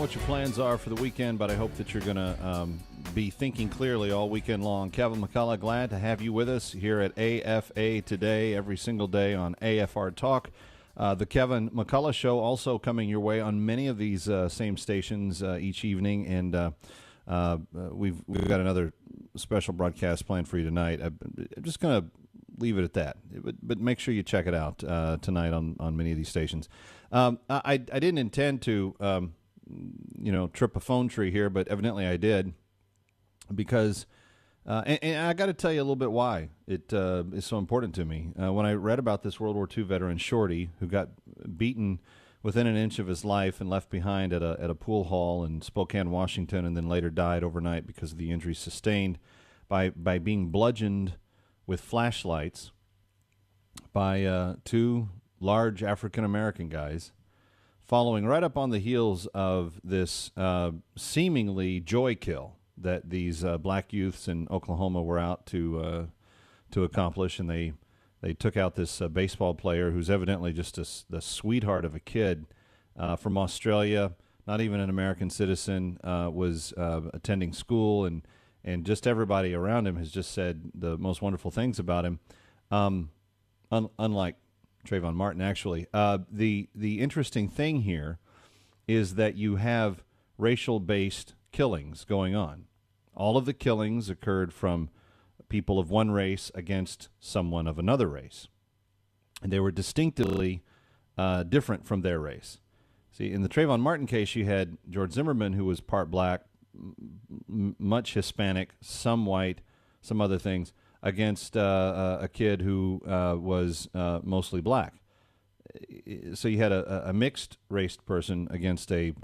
what your plans are for the weekend, but I hope that you're going to be thinking clearly all weekend long. Kevin McCullough, glad to have you with us here at AFA Today, every single day on AFR Talk. The Kevin McCullough Show also coming your way on many of these same stations each evening, and we've got another special broadcast planned for you tonight. I'm just going to leave it at that, but make sure you check it out tonight on many of these stations. I didn't intend to trip a phone tree here, but evidently I did, because and I got to tell you a little bit why it is so important to me. When I read about this World War II veteran Shorty, who got beaten within an inch of his life and left behind at a pool hall in Spokane, Washington, and then later died overnight because of the injuries sustained by being bludgeoned with flashlights by two large African-American guys, following right up on the heels of this seemingly joy kill that these black youths in Oklahoma were out to accomplish. And they took out this baseball player who's evidently just the sweetheart of a kid from Australia, not even an American citizen, was attending school, and just everybody around him has just said the most wonderful things about him, unlike Trayvon Martin, actually. The interesting thing here is that you have racial-based killings going on. All of the killings occurred from people of one race against someone of another race, and they were distinctively different from their race. See, in the Trayvon Martin case, you had George Zimmerman, who was part black, much Hispanic, some white, some other things, against a kid who was mostly black. So you had a mixed race person against a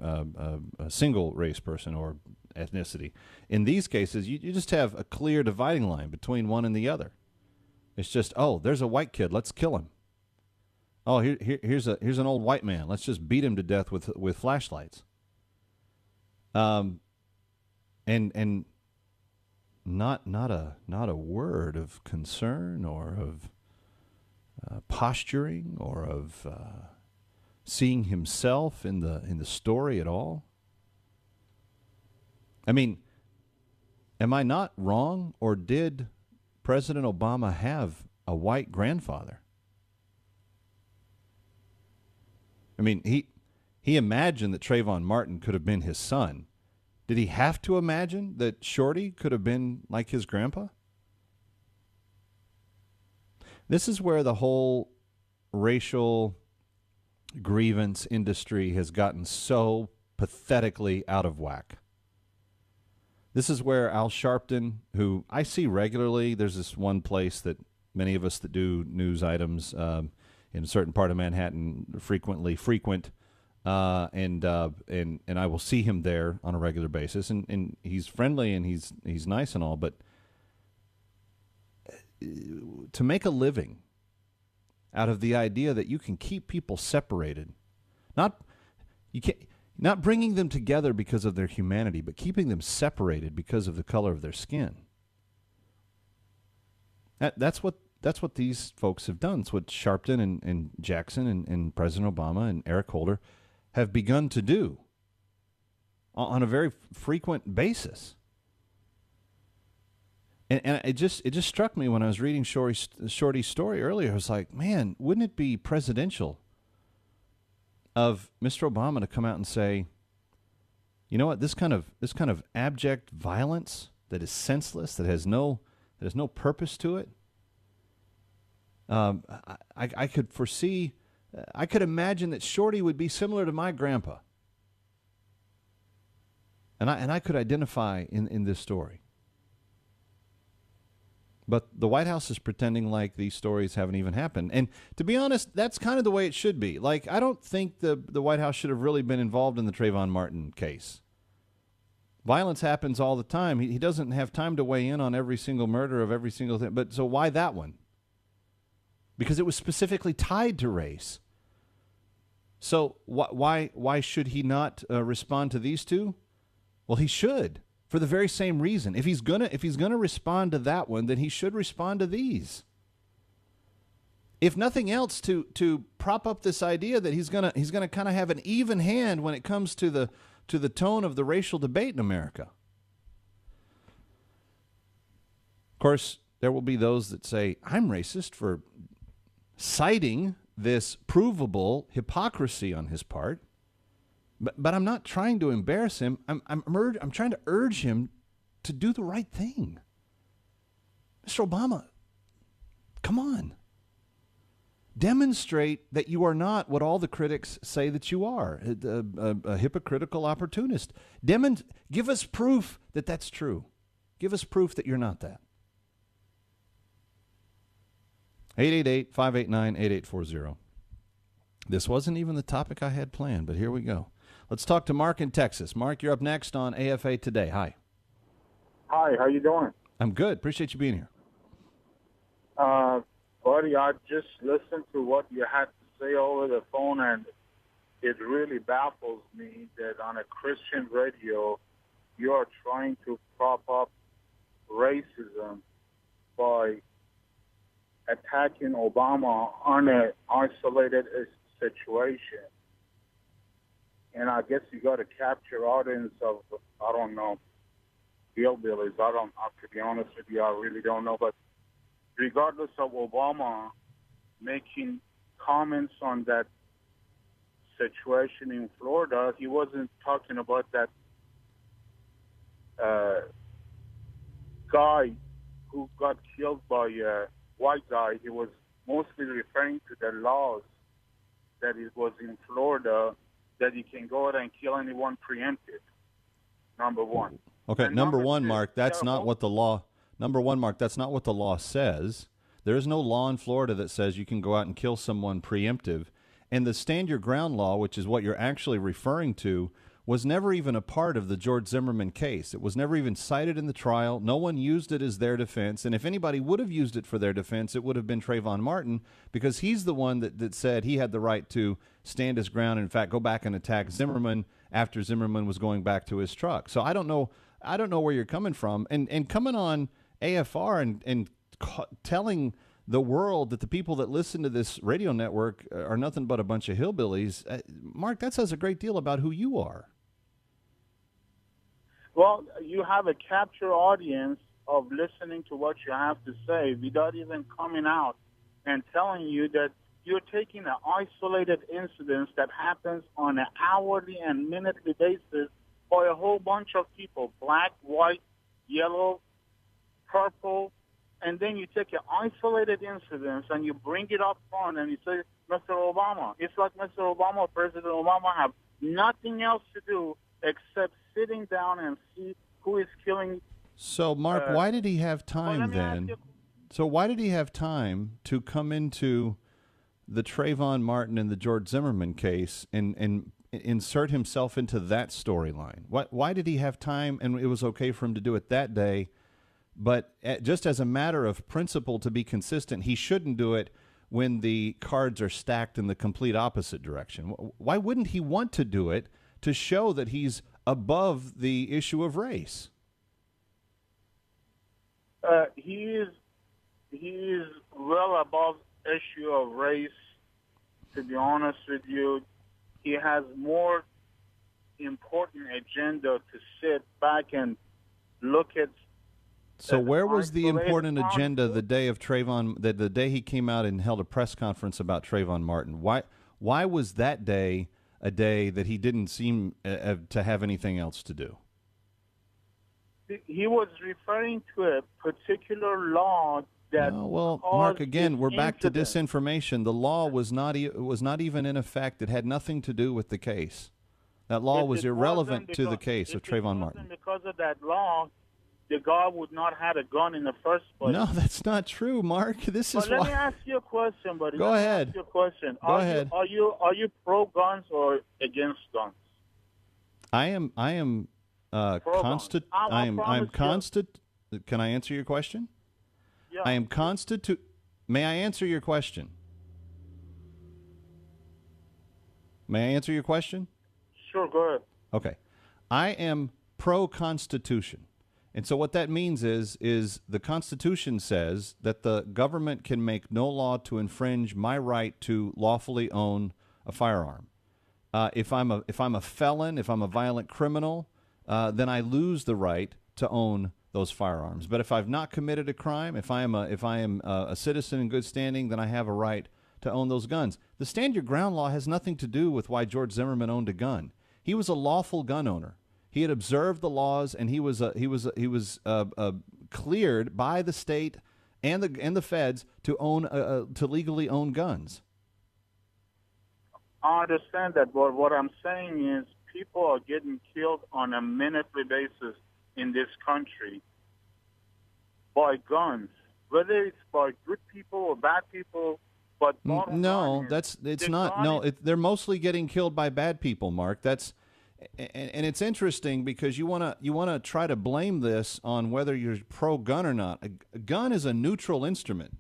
single race person or ethnicity. In these cases, you just have a clear dividing line between one and the other. It's just, oh, there's a white kid, let's kill him. Oh, here's an old white man, let's just beat him to death with flashlights. And not a word of concern or of posturing or of seeing himself in the story at all. I mean, am I not wrong, or did President Obama have a white grandfather? I mean, he imagined that Trayvon Martin could have been his son. Did he have to imagine that Shorty could have been like his grandpa? This is where the whole racial grievance industry has gotten so pathetically out of whack. This is where Al Sharpton, who I see regularly, there's this one place that many of us that do news items in a certain part of Manhattan frequent, and I will see him there on a regular basis, and he's friendly and he's nice and all, but to make a living out of the idea that you can keep people separated, not bringing them together because of their humanity, but keeping them separated because of the color of their skin. That's what these folks have done. It's what Sharpton and Jackson and President Obama and Eric Holder have begun to do on a very frequent basis. And it just struck me when I was reading Shorty's story earlier. I was like, man, wouldn't it be presidential of Mr. Obama to come out and say, you know what, this kind of abject violence that is senseless, that has no purpose to it. I could foresee, I could imagine that Shorty would be similar to my grandpa, and I could identify in this story. But the White House is pretending like these stories haven't even happened. And to be honest, that's kind of the way it should be. Like, I don't think the White House should have really been involved in the Trayvon Martin case. Violence happens all the time. He doesn't have time to weigh in on every single murder of every single thing. But so why that one? Because it was specifically tied to race. So why should he not respond to these two? Well, he should. For the very same reason. If he's gonna respond to that one, then he should respond to these. If nothing else, to prop up this idea that he's gonna kind of have an even hand when it comes to the to the tone of the racial debate in America. Of course, there will be those that say, I'm racist for citing this provable hypocrisy on his part. But I'm not trying to embarrass him. I'm trying to urge him to do the right thing. Mr. Obama, come on. Demonstrate that you are not what all the critics say that you are, a hypocritical opportunist. Give us proof that that's true. Give us proof that you're not that. 888-589-8840. This wasn't even the topic I had planned, but here we go. Let's talk to Mark in Texas. Mark, you're up next on AFA Today. Hi. Hi, how you doing? I'm good. Appreciate you being here. Buddy, I just listened to what you had to say over the phone, and it really baffles me that on a Christian radio, you are trying to prop up racism by attacking Obama on an isolated situation. And I guess you got to capture audience of, I don't know, hillbillies. To be honest with you, I really don't know. But regardless of Obama making comments on that situation in Florida, he wasn't talking about that guy who got killed by a white guy. He was mostly referring to the laws that it was in Florida that you can go out and kill anyone preemptive, number one. Okay, and number number one, two, Mark, that's not what the law... Number one, Mark, that's not what the law says. There is no law in Florida that says you can go out and kill someone preemptive. And the Stand Your Ground law, which is what you're actually referring to, was never even a part of the George Zimmerman case. It was never even cited in the trial. No one used it as their defense. And if anybody would have used it for their defense, it would have been Trayvon Martin, because he's the one that said he had the right to stand his ground and, in fact, go back and attack Zimmerman after Zimmerman was going back to his truck. So I don't know where you're coming from. And coming on AFR and telling the world that the people that listen to this radio network are nothing but a bunch of hillbillies, Mark, that says a great deal about who you are. Well, you have a capture audience of listening to what you have to say without even coming out and telling you that you're taking an isolated incident that happens on an hourly and minutely basis by a whole bunch of people, black, white, yellow, purple, and then you take an isolated incident and you bring it up front and you say, Mr. Obama. It's like Mr. Obama, President Obama, have nothing else to do except sitting down and see who is killing. So, Mark, why did he have time then? So why did he have time to come into the Trayvon Martin and the George Zimmerman case and insert himself into that storyline? Why did he have time, and it was okay for him to do it that day, but just as a matter of principle, to be consistent, he shouldn't do it when the cards are stacked in the complete opposite direction? Why wouldn't he want to do it to show that he's above the issue of race? He is well above issue of race, to be honest with you. He has more important agenda to sit back and look at. So where was the important agenda the day of Trayvon, the day he came out and held a press conference about Trayvon Martin? Why was that day a day that he didn't seem to have anything else to do? He was referring to a particular law that. Well, Mark, again, we're back to disinformation. The law was not even in effect. It had nothing to do with the case. That law was irrelevant to the case of Trayvon Martin. Because of that law, the guy would not have a gun in the first place. No, that's not true, Mark. This is why. Let me ask you a question, buddy. Go ahead. Ask you a question. Go ahead. Are you pro guns or against guns? I am Can I answer your question? Yeah. May I answer your question? May I answer your question? Sure, go ahead. Okay. I am pro-Constitution. And so what that means is the Constitution says that the government can make no law to infringe my right to lawfully own a firearm. If I'm a felon, if I'm a violent criminal, then I lose the right to own those firearms. But if I've not committed a crime, if I am a citizen in good standing, then I have a right to own those guns. The Stand Your Ground law has nothing to do with why George Zimmerman owned a gun. He was a lawful gun owner. He had observed the laws, and he was cleared by the state and the feds to own to legally own guns. I understand that, but what I'm saying is people are getting killed on a minutely basis in this country by guns, whether it's by good people or bad people. But no, it's not. No, they're mostly getting killed by bad people, Mark. And it's interesting because you wanna try to blame this on whether you're pro-gun or not. A gun is a neutral instrument.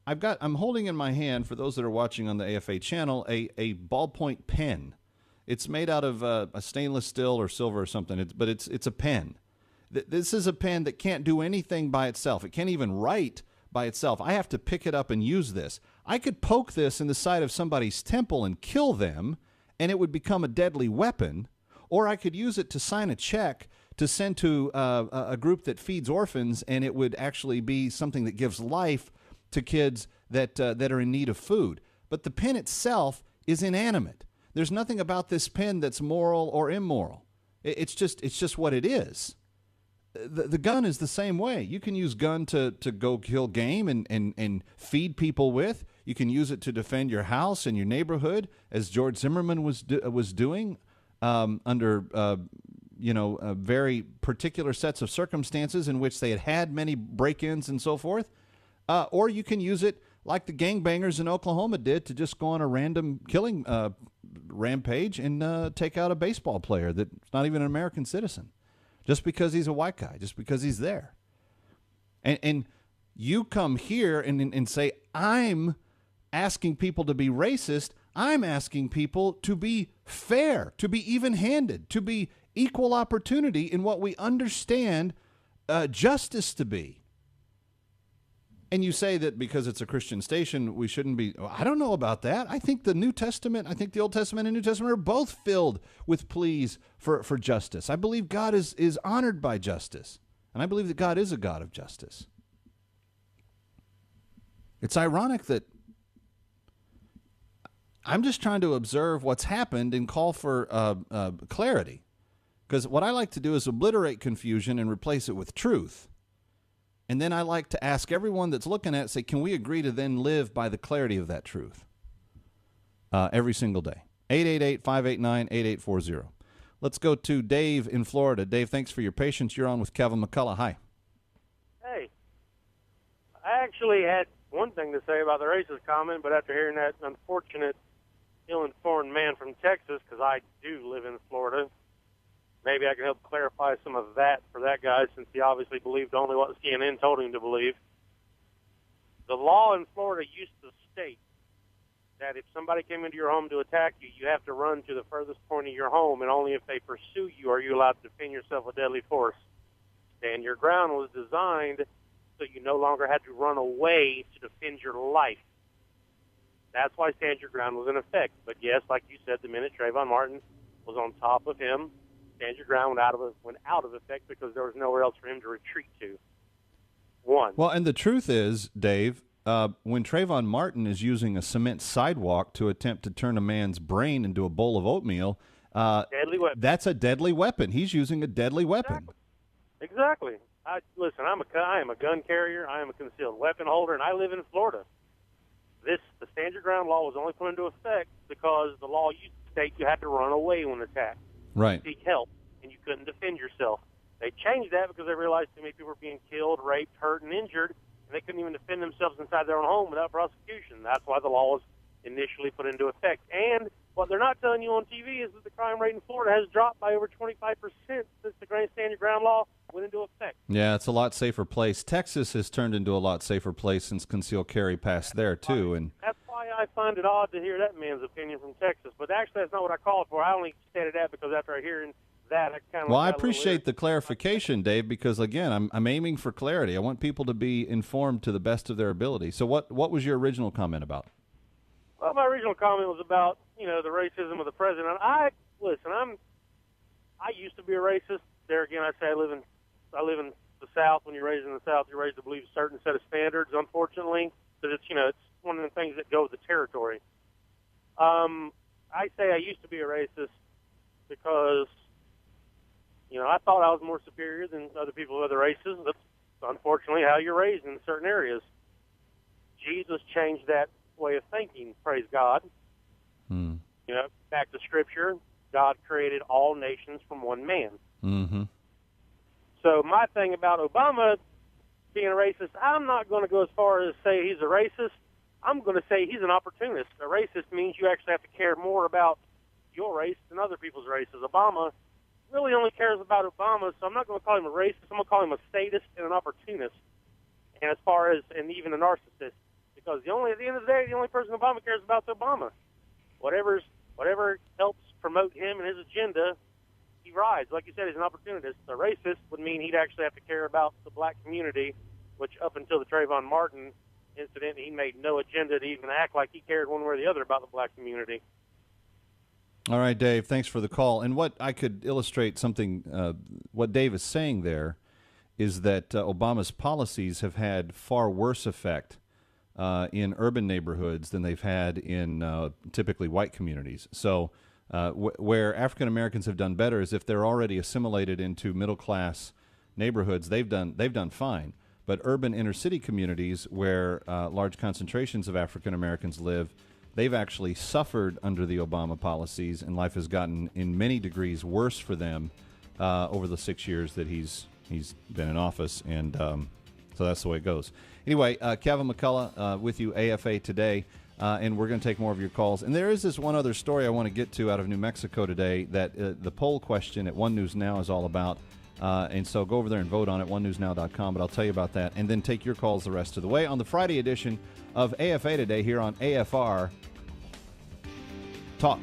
I'm holding in my hand, for those that are watching on the AFA channel, a ballpoint pen. It's made out of a stainless steel or silver or something. But it's a pen. This is a pen that can't do anything by itself. It can't even write by itself. I have to pick it up and use this. I could poke this in the side of somebody's temple and kill them, and it would become a deadly weapon. Or I could use it to sign a check to send to a group that feeds orphans, and it would actually be something that gives life to kids that are in need of food. But the pen itself is inanimate. There's nothing about this pen that's moral or immoral. It's just what it is. The gun is the same way. You can use gun to go kill game and feed people with. You can use it to defend your house and your neighborhood, as George Zimmerman was doing under very particular sets of circumstances in which they had many break-ins and so forth. Or you can use it like the gangbangers in Oklahoma did to just go on a random killing rampage and take out a baseball player that's not even an American citizen, just because he's a white guy, just because he's there. And you come here and say, I'm asking people to be racist. I'm asking people to be fair, to be even-handed, to be equal opportunity in what we understand justice to be. And you say that because it's a Christian station, we shouldn't be. I don't know about that. I think the New Testament, I think the Old Testament and New Testament are both filled with pleas for justice. I believe God is honored by justice. And I believe that God is a God of justice. It's ironic that I'm just trying to observe what's happened and call for clarity. Because what I like to do is obliterate confusion and replace it with truth. And then I like to ask everyone that's looking at it, say, can we agree to then live by the clarity of that truth? Every single day. 888-589-8840. Let's go to Dave in Florida. Dave, thanks for your patience. You're on with Kevin McCullough. Hi. Hey. I actually had one thing to say about the racist comment, but after hearing that unfortunate, ill-informed man from Texas, because I do live in Florida, maybe I can help clarify some of that for that guy, since he obviously believed only what CNN told him to believe. The law in Florida used to state that if somebody came into your home to attack you, you have to run to the furthest point of your home, and only if they pursue you are you allowed to defend yourself with deadly force. Stand Your Ground was designed so you no longer had to run away to defend your life. That's why Stand Your Ground was in effect. But yes, like you said, the minute Trayvon Martin was on top of him, Stand Your Ground went out of effect because there was nowhere else for him to retreat to. One. Well, and the truth is, Dave, when Trayvon Martin is using a cement sidewalk to attempt to turn a man's brain into a bowl of oatmeal, deadly weapon. That's a deadly weapon. He's using a deadly weapon. Exactly. Listen, I am a gun carrier. I am a concealed weapon holder, and I live in Florida. The Stand Your Ground law was only put into effect because the law used to state you had to run away when attacked. Right. Seek help, and you couldn't defend yourself. They changed that because they realized too many people were being killed, raped, hurt, and injured, and they couldn't even defend themselves inside their own home without prosecution. That's why the law was initially put into effect. And what they're not telling you on TV is that the crime rate in Florida has dropped by over 25% since the Stand Your Ground law went into effect. Yeah, it's a lot safer place. Texas has turned into a lot safer place since concealed carry passed there, too. And that's why I find it odd to hear that man's opinion from Texas. But actually, that's not what I called for. I only stated that because after hearing that, I kind of... Well, I appreciate the clarification, Dave, because, again, I'm aiming for clarity. I want people to be informed to the best of their ability. So what was your original comment about? Well, my original comment was about, the racism of the president. I used to be a racist. There again, I say I live in the South. When you're raised in the South, you're raised to believe a certain set of standards. Unfortunately, because it's one of the things that go with the territory. I say I used to be a racist because I thought I was more superior than other people of other races. That's unfortunately how you're raised in certain areas. Jesus changed that way of thinking. Praise God. Back to Scripture, God created all nations from one man. Mm-hmm. So my thing about Obama being a racist, I'm not going to go as far as say he's a racist. I'm going to say he's an opportunist. A racist means you actually have to care more about your race than other people's races. Obama really only cares about Obama, so I'm not going to call him a racist. I'm going to call him a statist and an opportunist, and even a narcissist. Because at the end of the day, the only person Obama cares about is Obama. Whatever helps promote him and his agenda, he rides. Like you said, he's an opportunist. A racist would mean he'd actually have to care about the black community, which up until the Trayvon Martin incident, he made no agenda to even act like he cared one way or the other about the black community. All right, Dave, thanks for the call. And what I could illustrate something, what Dave is saying there is that Obama's policies have had far worse effect in urban neighborhoods than they've had in typically white communities. So where African Americans have done better is if they're already assimilated into middle-class neighborhoods, they've done fine. But urban inner-city communities where large concentrations of African Americans live, they've actually suffered under the Obama policies, and life has gotten in many degrees worse for them over the 6 years that he's been in office, and so that's the way it goes. Anyway, Kevin McCullough with you, AFA Today, and we're going to take more of your calls. And there is this one other story I want to get to out of New Mexico today that the poll question at One News Now is all about. And so go over there and vote on it, onenewsnow.com, but I'll tell you about that, and then take your calls the rest of the way on the Friday edition of AFA Today here on AFR Talk.